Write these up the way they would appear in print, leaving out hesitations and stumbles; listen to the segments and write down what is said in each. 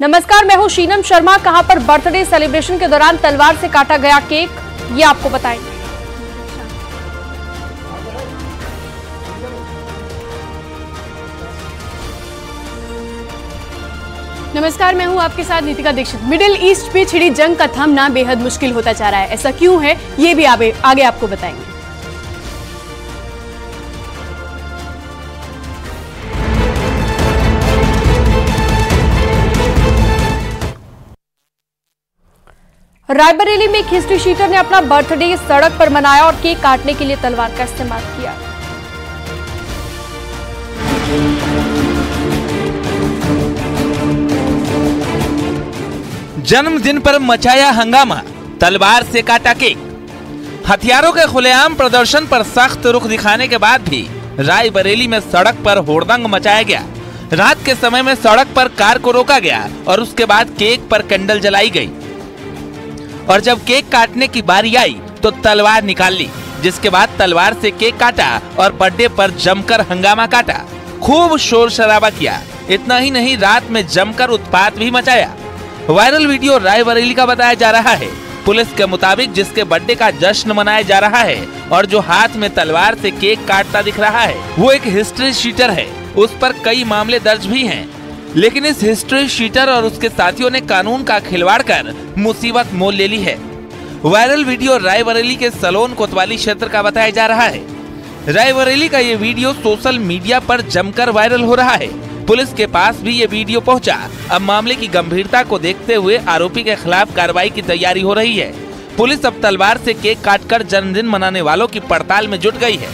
नमस्कार, मैं हूं शीनम शर्मा। कहां पर बर्थडे सेलिब्रेशन के दौरान तलवार से काटा गया केक, ये आपको बताएंगे। नमस्कार, मैं हूं आपके साथ नीतिका दीक्षित। मिडिल ईस्ट पे छिड़ी जंग का थमना बेहद मुश्किल होता जा रहा है। ऐसा क्यों है, ये भी आगे आपको बताएंगे। रायबरेली में एक हिस्ट्री शीटर ने अपना बर्थडे सड़क पर मनाया और केक काटने के लिए तलवार का इस्तेमाल किया। जन्मदिन पर मचाया हंगामा, तलवार से काटा केक। हथियारों के खुलेआम प्रदर्शन पर सख्त रुख दिखाने के बाद भी रायबरेली में सड़क पर होड़दंग मचाया गया। रात के समय में सड़क पर कार को रोका गया और उसके बाद केक पर कैंडल जलाई गई और जब केक काटने की बारी आई तो तलवार निकाल ली, जिसके बाद तलवार से केक काटा और बर्थडे पर जमकर हंगामा काटा। खूब शोर शराबा किया। इतना ही नहीं, रात में जमकर उत्पात भी मचाया। वायरल वीडियो रायबरेली का बताया जा रहा है। पुलिस के मुताबिक जिसके बर्थडे का जश्न मनाया जा रहा है और जो हाथ में तलवार से केक काटता दिख रहा है, वो एक हिस्ट्री शीटर है। उस पर कई मामले दर्ज भी हैं। लेकिन इस हिस्ट्री शीटर और उसके साथियों ने कानून का खिलवाड़ कर मुसीबत मोल ले ली है। वायरल वीडियो रायबरेली के सलोन कोतवाली क्षेत्र का बताया जा रहा है। रायबरेली का ये वीडियो सोशल मीडिया पर जमकर वायरल हो रहा है। पुलिस के पास भी ये वीडियो पहुंचा। अब मामले की गंभीरता को देखते हुए आरोपी के खिलाफ कार्रवाई की तैयारी हो रही है। पुलिस अब तलवार से केक काटकर जन्मदिन मनाने वालों की पड़ताल में जुट गई है।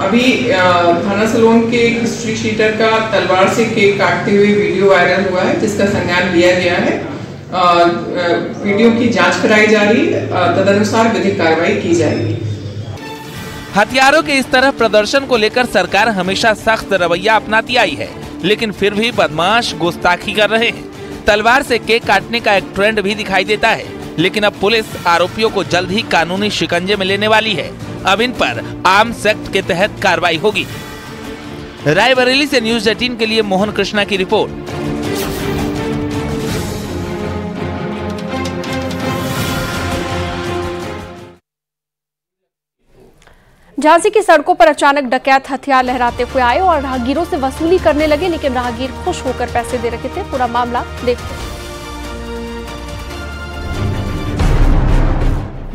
अभी थाना सलोन के एक हिस्ट्री शीटर का तलवार से केक काटते हुए वीडियो वायरल हुआ है, जिसका संज्ञान लिया गया है। वीडियो की जांच कराई जा रही है, तदनुसार विधिक कार्रवाई की जाएगी। हथियारों के इस तरह प्रदर्शन को लेकर सरकार हमेशा सख्त रवैया अपनाती आई है, लेकिन फिर भी बदमाश गुस्ताखी कर रहे हैं। तलवार से केक काटने का एक ट्रेंड भी दिखाई देता है, लेकिन अब पुलिस आरोपियों को जल्द ही कानूनी शिकंजे में लेने वाली है। अब इन पर आर्म्स एक्ट के तहत कार्रवाई होगी। रायबरेली से न्यूज़ 18 के लिए मोहन कृष्णा की रिपोर्ट। झांसी की सड़कों पर अचानक डकैत हथियार लहराते हुए आए और राहगीरों से वसूली करने लगे, लेकिन राहगीर खुश होकर पैसे दे रहे थे। पूरा मामला देखते हैं।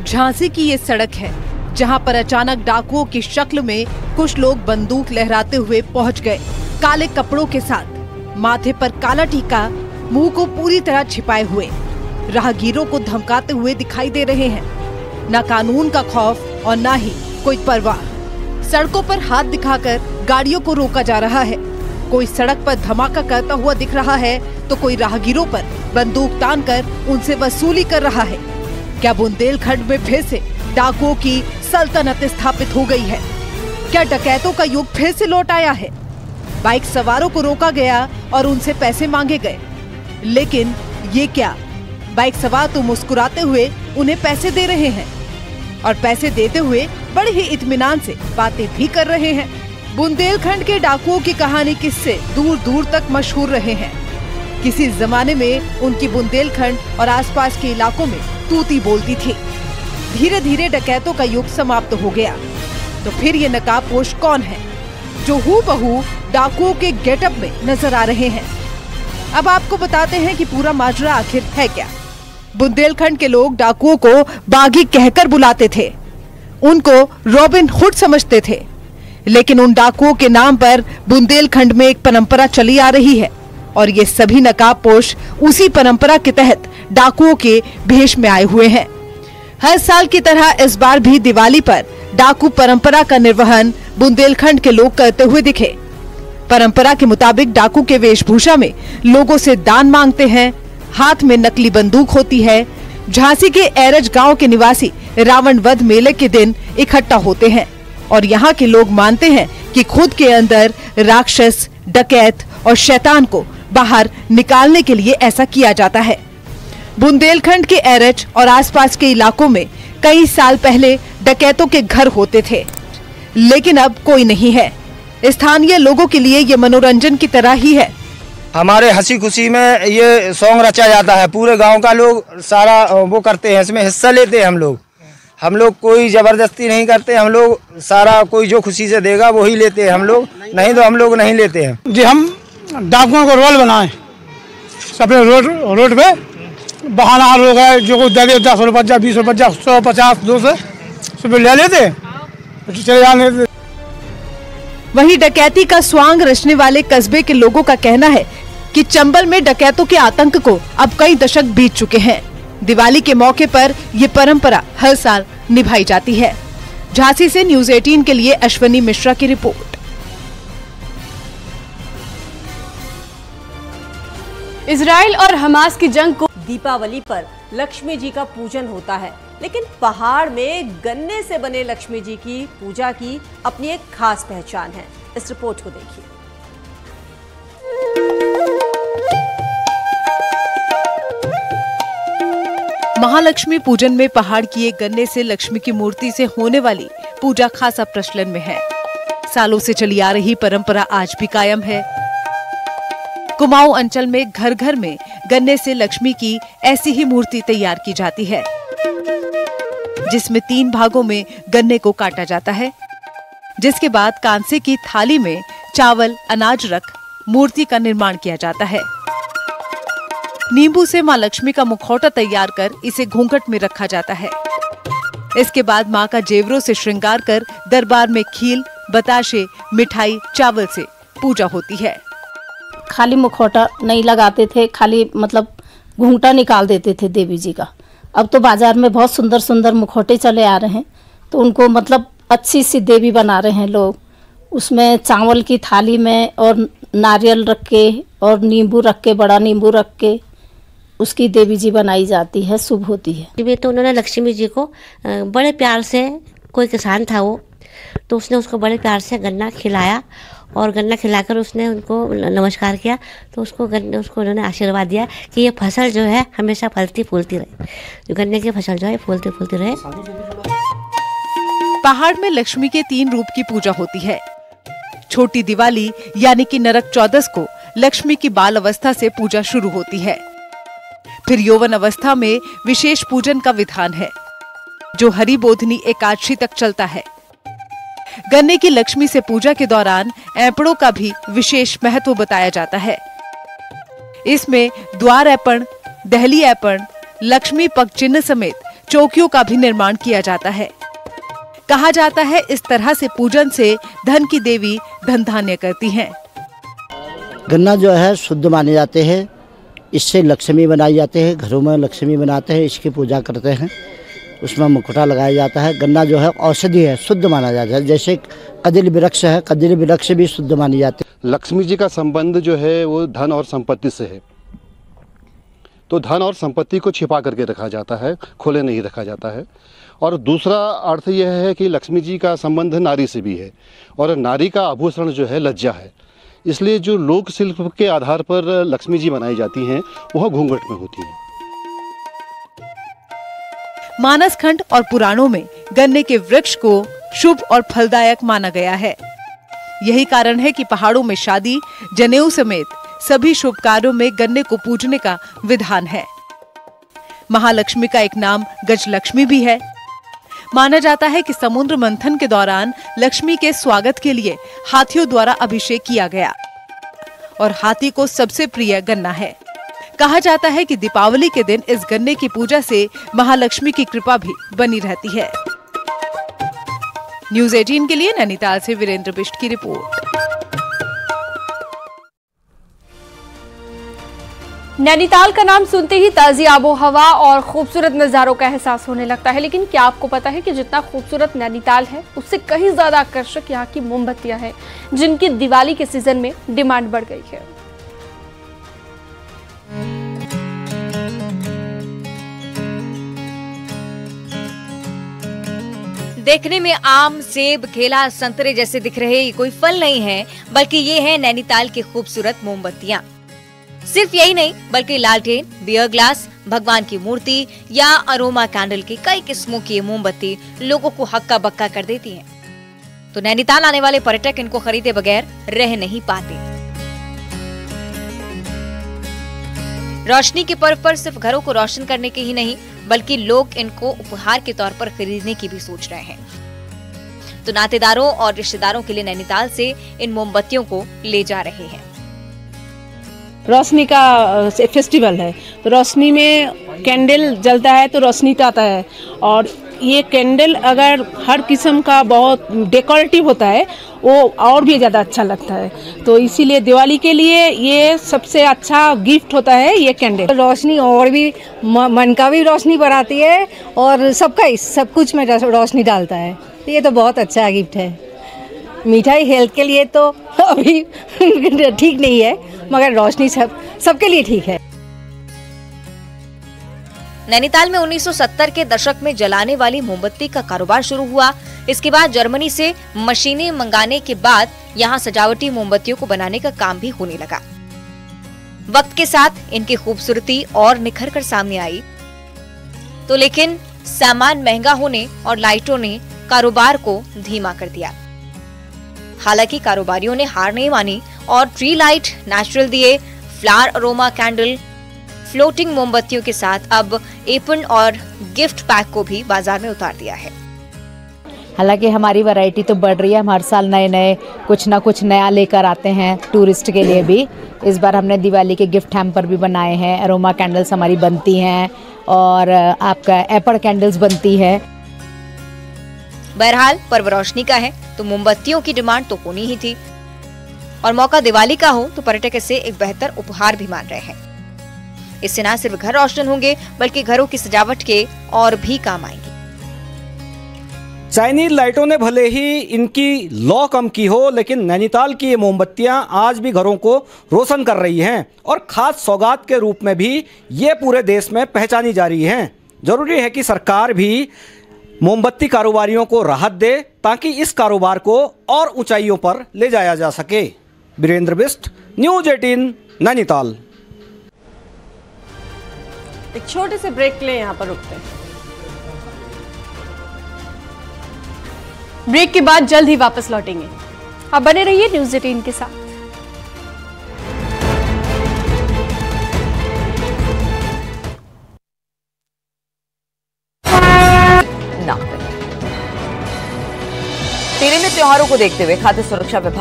झांसी की ये सड़क है जहां पर अचानक डाकुओं की शक्ल में कुछ लोग बंदूक लहराते हुए पहुंच गए। काले कपड़ों के साथ, माथे पर काला टीका, मुंह को पूरी तरह छिपाए हुए राहगीरों को धमकाते हुए दिखाई दे रहे हैं। न कानून का खौफ और न ही कोई परवाह। सड़कों पर हाथ दिखाकर गाड़ियों को रोका जा रहा है। कोई सड़क पर धमाका करता हुआ दिख रहा है तो कोई राहगीरों पर बंदूक तानकर उनसे वसूली कर रहा है। क्या बुंदेलखंड में फिर से डाकुओं की सल्तनत स्थापित हो गई है? क्या डकैतों का युग फिर से लौट आया है? बाइक सवारों को रोका गया और उनसे पैसे मांगे गए, लेकिन ये क्या, बाइक सवार तो मुस्कुराते हुए उन्हें पैसे दे रहे हैं और पैसे देते हुए बड़े ही इत्मीनान से बातें भी कर रहे हैं। बुंदेलखंड के डाकुओं की कहानी किस्से दूर दूर तक मशहूर रहे हैं। किसी जमाने में उनकी बुंदेलखंड और आसपास के इलाकों में तूती बोलती थी। धीरे धीरे डकैतों का युग समाप्त हो गया। तो फिर ये नकाबपोश कौन है जो हूबहू डाकुओं के गेटअप में नजर आ रहे हैं? अब आपको बताते हैं कि पूरा माजरा आखिर है क्या। बुंदेलखंड के लोग डाकुओं को बागी कहकर बुलाते थे, उनको रॉबिन हुड समझते थे। लेकिन उन डाकुओं के नाम पर बुंदेलखंड में एक परंपरा चली आ रही है और ये सभी नकाबपोश उसी परंपरा के तहत डाकुओं के भेष में आए हुए हैं। हर साल की तरह इस बार भी दिवाली पर डाकू परंपरा का निर्वहन बुंदेलखंड के लोग करते हुए दिखे। परंपरा के मुताबिक डाकू के वेशभूषा में लोगों से दान मांगते हैं। हाथ में नकली बंदूक होती है। झांसी के एरज गांव के निवासी रावण वध मेले के दिन इकट्ठा होते हैं और यहाँ के लोग मानते हैं कि खुद के अंदर राक्षस, डकैत और शैतान को बाहर निकालने के लिए ऐसा किया जाता है। बुंदेलखंड के एरज और आसपास के इलाकों में कई साल पहले डकैतों के घर होते थे, लेकिन अब कोई नहीं है। स्थानीय लोगों के लिए ये मनोरंजन की तरह ही है। हमारे हंसी खुशी में ये सॉन्ग रचा जाता है। पूरे गांव का लोग सारा वो करते हैं, इसमें हिस्सा लेते हैं। हम लोग कोई ज़बरदस्ती नहीं करते। हम लोग सारा कोई जो खुशी से देगा वही लेते हैं हम लोग, नहीं तो हम लोग नहीं लेते हैं जी। हम डाकुओं को रोल बनाए अपने रोड पे, बहाना लोग है जो कुछ दे 10 रुपया 20 रुपया 100 50 200 रुपये ले लेते चले जाने। वहीं डकैती का स्वांग रचने वाले कस्बे के लोगों का कहना है कि चंबल में डकैतों के आतंक को अब कई दशक बीत चुके हैं। दिवाली के मौके पर ये परंपरा हर साल निभाई जाती है। झांसी से न्यूज़ 18 के लिए अश्वनी मिश्रा की रिपोर्ट। इजराइल और हमास की जंग को दीपावली पर लक्ष्मी जी का पूजन होता है, लेकिन पहाड़ में गन्ने से बने लक्ष्मी जी की पूजा की अपनी एक खास पहचान है। इस रिपोर्ट को देखिए। महालक्ष्मी पूजन में पहाड़ की एक गन्ने से लक्ष्मी की मूर्ति से होने वाली पूजा खासा प्रचलन में है। सालों से चली आ रही परंपरा आज भी कायम है। कुमाऊं अंचल में घर घर में गन्ने से लक्ष्मी की ऐसी ही मूर्ति तैयार की जाती है, जिसमें 3 भागों में गन्ने को काटा जाता है, जिसके बाद कांसे की थाली में चावल अनाज रख मूर्ति का निर्माण किया जाता है। नींबू से मां लक्ष्मी का मुखौटा तैयार कर इसे घूंघट में रखा जाता है। इसके बाद मां का जेवरों से श्रृंगार कर दरबार में खील, बताशे, मिठाई, चावल से पूजा होती है। खाली मुखौटा नहीं लगाते थे, खाली मतलब घूंघटा निकाल देते थे देवी जी का। अब तो बाजार में बहुत सुंदर सुंदर मुखौटे चले आ रहे हैं, तो उनको मतलब अच्छी सी देवी बना रहे हैं लोग। उसमें चावल की थाली में और नारियल रख के और नींबू रख के, बड़ा नींबू रख के उसकी देवी जी बनाई जाती है, शुभ होती है। तो उन्होंने लक्ष्मी जी को बड़े प्यार से, कोई किसान था वो, तो उसने उसको बड़े प्यार से गन्ना खिलाया और गन्ना खिलाकर उसने उनको नमस्कार किया, तो उसको उन्होंने आशीर्वाद दिया कि ये फसल जो है हमेशा फलती फूलती रहे, जो गन्ने की फसल जो है फूलती फूलती रहे। पहाड़ में लक्ष्मी के 3 रूप की पूजा होती है। छोटी दिवाली यानी कि नरक चौदस को लक्ष्मी की बाल अवस्था से पूजा शुरू होती है। फिर यौवन अवस्था में विशेष पूजन का विधान है, जो हरि बोधनी एकादशी तक चलता है। गन्ने की लक्ष्मी से पूजा के दौरान ऐपड़ों का भी विशेष महत्व बताया जाता है। इसमें द्वार ऐपण, दहली ऐपण, लक्ष्मी पग चिन्ह समेत चौकियों का भी निर्माण किया जाता है। कहा जाता है इस तरह से पूजन से धन की देवी धन धान्य करती हैं। गन्ना जो है शुद्ध माने जाते हैं, इससे लक्ष्मी बनाई जाते हैं। घरों में लक्ष्मी बनाते हैं, इसकी पूजा करते हैं, उसमें मुकुटा लगाया जाता है। गन्ना जो है औषधि है, शुद्ध माना जाता है। जैसे कदिल वृक्ष है, कदिल वृक्ष भी शुद्ध मानी जाती है। लक्ष्मी जी का संबंध जो है वो धन और संपत्ति से है, तो धन और संपत्ति को छिपा करके रखा जाता है, खोले नहीं रखा जाता है। और दूसरा अर्थ यह है कि लक्ष्मी जी का संबंध नारी से भी है, और नारी का आभूषण जो है लज्जा है। इसलिए जो लोक शिल्प के आधार पर लक्ष्मी जी बनाई जाती हैं वह घूंघट में होती हैं। मानस खंड और पुराणों में गन्ने के वृक्ष को शुभ और फलदायक माना गया है। यही कारण है कि पहाड़ों में शादी, जनेऊ समेत सभी शुभ कार्यों में गन्ने को पूजने का विधान है। महालक्ष्मी का एक नाम गजलक्ष्मी भी है। माना जाता है कि समुद्र मंथन के दौरान लक्ष्मी के स्वागत के लिए हाथियों द्वारा अभिषेक किया गया और हाथी को सबसे प्रिय गन्ना है। कहा जाता है कि दीपावली के दिन इस गन्ने की पूजा से महालक्ष्मी की कृपा भी बनी रहती है। न्यूज़ 18 के लिए नैनीताल से वीरेंद्र बिष्ट की रिपोर्ट। नैनीताल का नाम सुनते ही ताजी आबो हवा और खूबसूरत नज़ारों का एहसास होने लगता है, लेकिन क्या आपको पता है कि जितना खूबसूरत नैनीताल है उससे कहीं ज्यादा आकर्षक यहाँ की मोमबत्तियां हैं, जिनकी दिवाली के सीजन में डिमांड बढ़ गई है। देखने में आम, सेब, केला, संतरे जैसे दिख रहे ये कोई फल नहीं है, बल्कि ये है नैनीताल की खूबसूरत मोमबत्तियां। सिर्फ यही नहीं बल्कि लालटेन, बियर ग्लास, भगवान की मूर्ति या अरोमा कैंडल की कई किस्मों की मोमबत्ती लोगों को हक्का बक्का कर देती हैं। तो नैनीताल आने वाले पर्यटक इनको खरीदे बगैर रह नहीं पाते। रोशनी के पर्व पर सिर्फ घरों को रोशन करने के ही नहीं, बल्कि लोग इनको उपहार के तौर पर खरीदने की भी सोच रहे हैं। तो नातेदारों और रिश्तेदारों के लिए नैनीताल से इन मोमबत्तियों को ले जा रहे हैं। रोशनी का फेस्टिवल है, तो रोशनी में कैंडल जलता है तो रोशनी आता है, और ये कैंडल अगर हर किस्म का बहुत डेकोरेटिव होता है वो और भी ज़्यादा अच्छा लगता है। तो इसीलिए दिवाली के लिए ये सबसे अच्छा गिफ्ट होता है ये कैंडल। रोशनी और भी मन का भी रोशनी बढ़ाती है और सबका सब कुछ में रोशनी डालता है। ये तो बहुत अच्छा गिफ्ट है। मिठाई हेल्थ के लिए तो अभी ठीक नहीं है, मगर रोशनी सबके लिए ठीक है। नैनीताल में 1970 के दशक में जलाने वाली मोमबत्ती का कारोबार शुरू हुआ। इसके बाद जर्मनी से मशीनें मंगाने के बाद यहाँ सजावटी मोमबत्तियों को बनाने का काम भी होने लगा। वक्त के साथ इनकी खूबसूरती और निखर कर सामने आई, तो लेकिन सामान महंगा होने और लाइटों ने कारोबार को धीमा कर दिया। हालांकि कारोबारियों ने हार नहीं मानी और ट्री लाइट, नेचुरल दिए, फ्लावर अरोमा कैंडल, फ्लोटिंग मोमबत्तियों के साथ अब एपन और गिफ्ट पैक को भी बाजार में उतार दिया है। हालांकि हमारी वैरायटी तो बढ़ रही है, हम हर साल नए नए कुछ ना कुछ नया लेकर आते हैं टूरिस्ट के लिए भी। इस बार हमने दिवाली के गिफ्ट हैम्पर भी बनाए हैं, अरोमा कैंडल्स हमारी बनती हैं और आपका एपल कैंडल्स बनती है। बहरहाल पर्व रोशनी का है तो मोमबत्तियों की डिमांड तो होनी ही थी, और मौका दिवाली का हो तो पर्यटक इसे एक बेहतर उपहार भी मान रहे हैं। इससे न सिर्फ घर रोशन होंगे बल्कि घरों की सजावट के और भी काम आएंगे। चाइनीज लाइटों ने भले ही इनकी लौ कम की हो, लेकिन नैनीताल की ये मोमबत्तियां आज भी घरों को रोशन कर रही हैं और खास सौगात के रूप में भी ये पूरे देश में पहचानी जा रही हैं। जरूरी है कि सरकार भी मोमबत्ती कारोबारियों को राहत दे ताकि इस कारोबार को और ऊंचाइयों पर ले जाया जा सके। वीरेंद्र बिष्ट, न्यूज़ 18, नैनीताल। एक छोटे से ब्रेक के लिए यहाँ पर रुकते हैं। ब्रेक के बाद जल्द ही वापस लौटेंगे। आप बने रहिए न्यूज़ 18 के साथ। तेरे में त्योहारों को देखते हुए खाद्य सुरक्षा विभाग